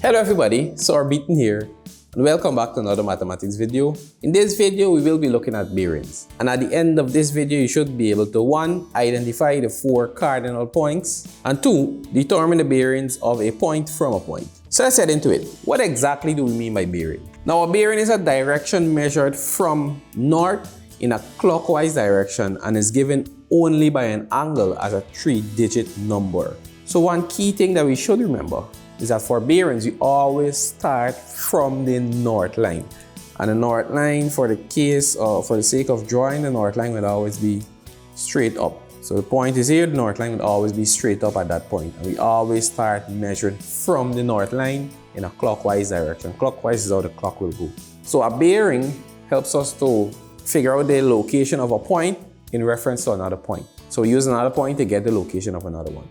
Hello everybody, Sorbeaten here and welcome back to another mathematics video. In this video we will be looking at bearings, and at the end of this video you should be able to 1. Identify the 4 cardinal points, and 2. Determine the bearings of a point from a point. So let's head into it. What exactly do we mean by bearing? Now a bearing is a direction measured from north in a clockwise direction and is given only by an angle as a 3-digit number. So one key thing that we should remember is that for bearings, we always start from the north line. And the north line, for the case or for the sake of drawing, the north line would always be straight up. So the point is here, the north line would always be straight up at that point. And we always start measuring from the north line in a clockwise direction. Clockwise is how the clock will go. So a bearing helps us to figure out the location of a point in reference to another point. So we use another point to get the location of another one.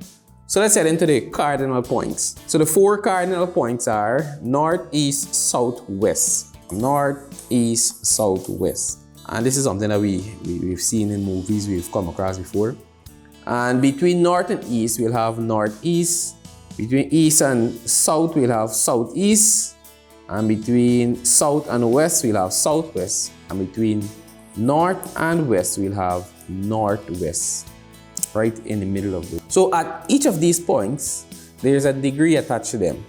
So let's head into the cardinal points. So the 4 cardinal points are north, east, south, west. North, east, south, west. And this is something that we've seen in movies, we've come across before. And between north and east, we'll have northeast. Between east and south, we'll have southeast. And between south and west, we'll have southwest. And between north and west, we'll have northwest. Right in the middle of it. So at each of these points, there's a degree attached to them.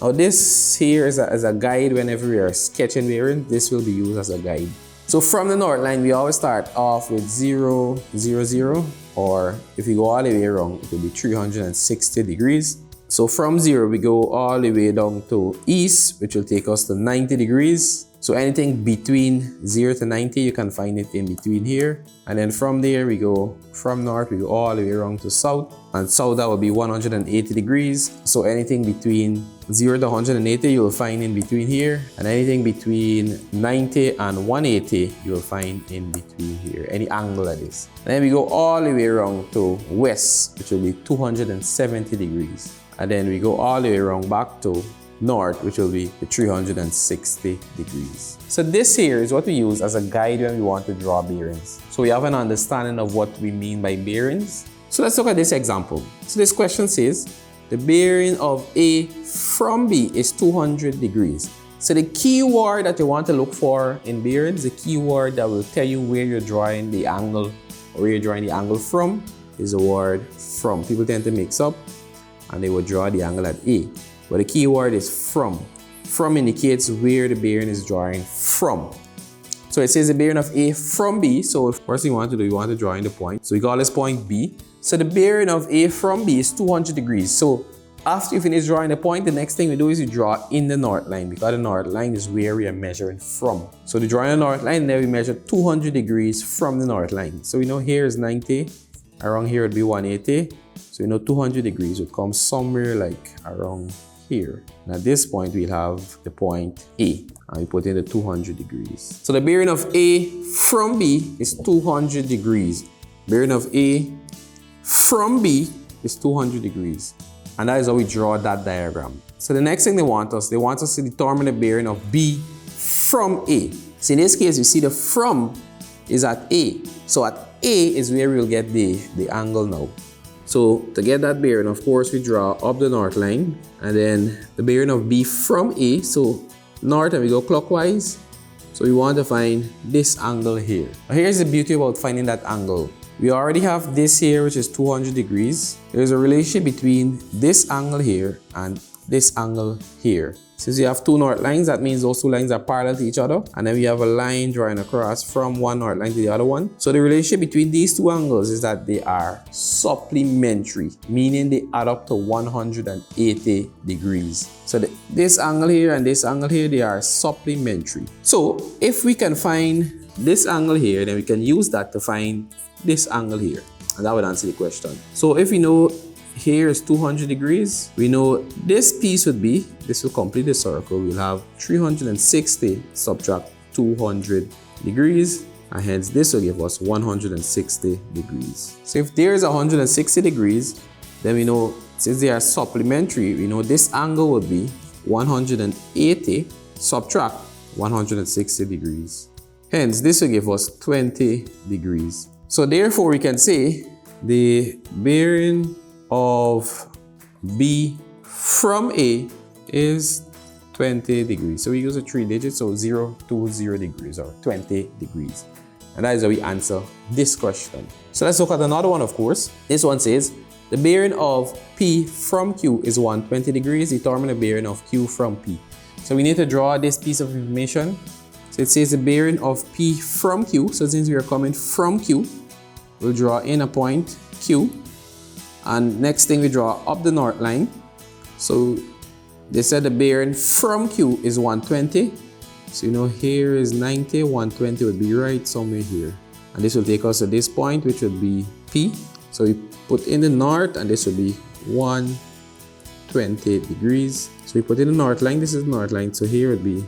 Now this here is a guide. Whenever we are sketching bearings, this will be used as a guide. So from the north line, we always start off with 0, 0, 0, or if we go all the way around, it will be 360 degrees. So from 0, we go all the way down to east, which will take us to 90 degrees. So anything between 0 to 90, you can find it in between here. And then from there, we go from north, we go all the way around to south. And south, that will be 180 degrees. So anything between 0 to 180, you will find in between here. And anything between 90 and 180, you will find in between here. Any angle that is. And then we go all the way around to west, which will be 270 degrees. And then we go all the way around back to north, which will be 360 degrees. So this here is what we use as a guide when we want to draw bearings. So we have an understanding of what we mean by bearings. So let's look at this example. So this question says, the bearing of A from B is 200 degrees. So the key word that you want to look for in bearings, the key word that will tell you where you're drawing the angle or where you're drawing the angle from, is the word from. People tend to mix up and they will draw the angle at A. But the key word is from. From indicates where the bearing is drawing from. So it says the bearing of A from B. So first thing you want to do, you want to draw in the point. So we call this point B. So the bearing of A from B is 200 degrees. So after you finish drawing the point, the next thing we do is you draw in the north line, because the north line is where we are measuring from. So to draw in the north line, then we measure 200 degrees from the north line. So we know here is 90. Around here would be 180. So we know 200 degrees would come somewhere like around here. And at this point, we'll have the point A, and we put in the 200 degrees. So the bearing of A from B is 200 degrees. Bearing of A from B is 200 degrees. And that is how we draw that diagram. So the next thing they want us to determine the bearing of B from A. So in this case, you see the from is at A. So at A is where we'll get the angle now. So to get that bearing, of course, we draw up the north line, and then the bearing of B from A, so north, and we go clockwise. So we want to find this angle here. Now here's the beauty about finding that angle. We already have this here, which is 200 degrees. There's a relationship between this angle here and this angle here. Since you have 2 north lines, that means those 2 lines are parallel to each other. And then we have a line drawing across from one north line to the other one. So the relationship between these 2 angles is that they are supplementary, meaning they add up to 180 degrees. So this angle here and this angle here, they are supplementary. So if we can find this angle here, then we can use that to find this angle here. And that would answer the question. So if we know here is 200 degrees, we know this piece would be, this will complete the circle, we'll have 360 subtract 200 degrees, and hence this will give us 160 degrees. So if there is 160 degrees, then we know, since they are supplementary, we know this angle would be 180 subtract 160 degrees. Hence this will give us 20 degrees. So therefore we can say the bearing of B from A is 20 degrees. So we use a 3 digits, so 0 to 0 degrees or 20 degrees. And that is how we answer this question. So let's look at another one, of course. This one says, the bearing of P from Q is 120 degrees. Determine the bearing of Q from P. So we need to draw this piece of information. So it says the bearing of P from Q. So since we are coming from Q, we'll draw in a point Q. And next thing we draw up the north line. So they said the bearing from Q is 120. So you know here is 90, 120 would be right somewhere here. And this will take us to this point, which would be P. So we put in the north, and this will be 120 degrees. So we put in the north line, this is the north line. So here would be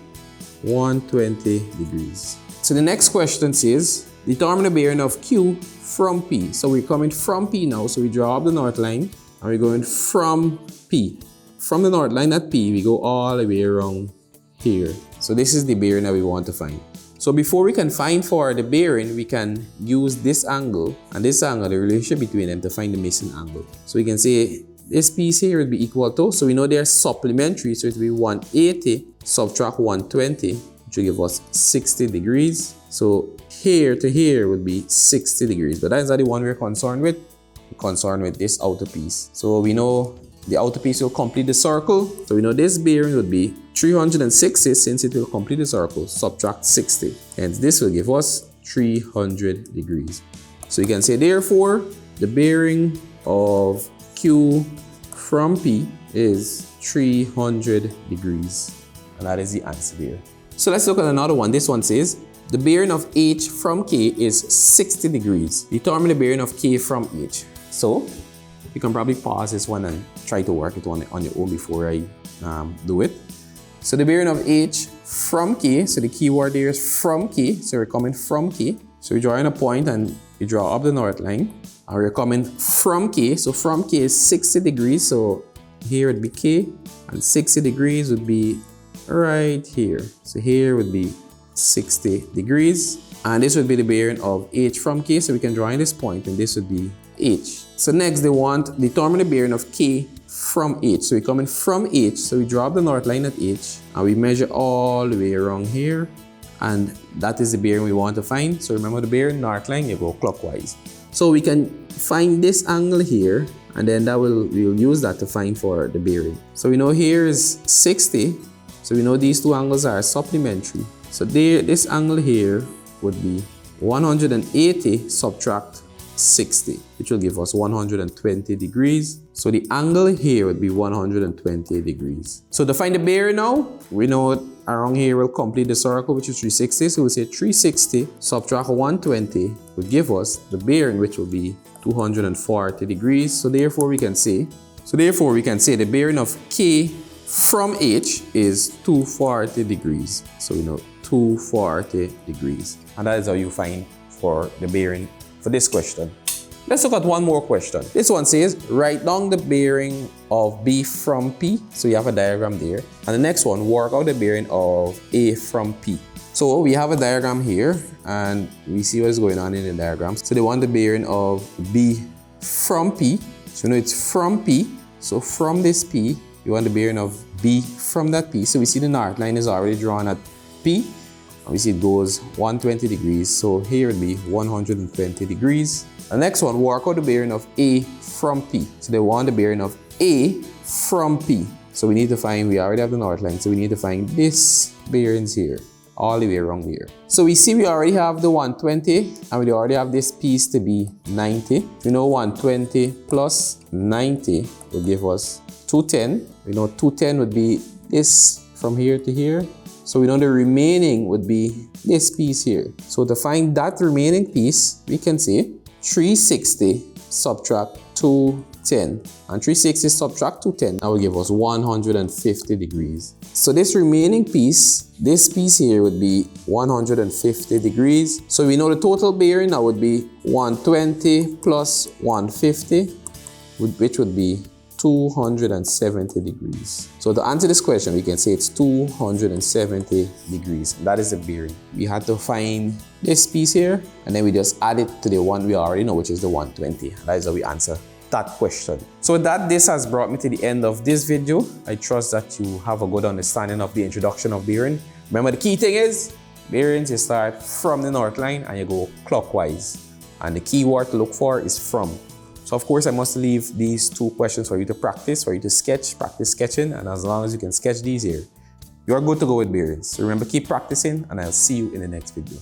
120 degrees. So the next question says, determine the bearing of Q from P. So we're coming from P now. So we draw up the north line, and we're going from P. From the north line at P, we go all the way around here. So this is the bearing that we want to find. So before we can find for the bearing, we can use this angle and this angle, the relationship between them, to find the missing angle. So we can say this piece here would be equal to, so we know they're supplementary, so it will be 180 subtract 120, which will give us 60 degrees. So here to here would be 60 degrees, but that's not the one we're concerned with. We're concerned with this outer piece. So we know the outer piece will complete the circle. So we know this bearing would be 360, since it will complete the circle, subtract 60. And this will give us 300 degrees. So you can say, therefore, the bearing of Q from P is 300 degrees. And that is the answer there. So let's look at another one. This one says, the bearing of H from K is 60 degrees. Determine the bearing of K from H. So you can probably pause this one and try to work it on your own before I do it. So the bearing of H from K, so the key word there is from K, so we're coming from K. So we draw in a point and we draw up the north line, and we're coming from K. So from K is 60 degrees, so here would be K, and 60 degrees would be right here. So here would be 60 degrees, and this would be the bearing of H from K, so we can draw in this point, and this would be H. So next they want determine the bearing of K from H. So we're coming from H, so we draw up the north line at H, and we measure all the way around here, and that is the bearing we want to find. So remember the bearing, north line, you go clockwise. So we can find this angle here, and then we'll use that to find for the bearing. So we know here is 60, so we know these two angles are supplementary. So this angle here would be 180 subtract 60, which will give us 120 degrees. So the angle here would be 120 degrees. So to find the bearing now, we know around here will complete the circle, which is 360. So we'll say 360 subtract 120 would give us the bearing, which will be 240 degrees. So therefore we can say the bearing of K from H is 240 degrees. So we know 240 degrees. And that is how you find for the bearing for this question. Let's look at one more question. This one says, write down the bearing of B from P. So you have a diagram there. And the next one, work out the bearing of A from P. So we have a diagram here, and we see what's going on in the diagram. So they want the bearing of B from P. So you know it's from P. So from this P, you want the bearing of B from that P. So we see the north line is already drawn at P. And we see it goes 120 degrees. So here would be 120 degrees. The next one, work out the bearing of A from P. So they want the bearing of A from P. So we need to find, we already have the north line, so we need to find this bearings here, all the way around here. So we see we already have the 120, and we already have this piece to be 90. We know 120 plus 90 will give us 210. We know 210 would be this from here to here. So we know the remaining would be this piece here. So to find that remaining piece, we can say 360 subtract 210. And 360 subtract 210, that will give us 150 degrees. So this remaining piece, this piece here would be 150 degrees. So we know the total bearing now would be 120 plus 150, which would be 270 degrees. So to answer this question, we can say it's 270 degrees. That is the bearing. We had to find this piece here, and then we just add it to the one we already know, which is the 120. That is how we answer that question. So with that, this has brought me to the end of this video. I trust that you have a good understanding of the introduction of bearing. Remember, the key thing is bearings, you start from the north line and you go clockwise. And the key word to look for is from. So of course, I must leave these 2 questions for you to practice, for you to sketch, practice sketching. And as long as you can sketch these here, you're good to go with bearings. So remember, keep practicing and I'll see you in the next video.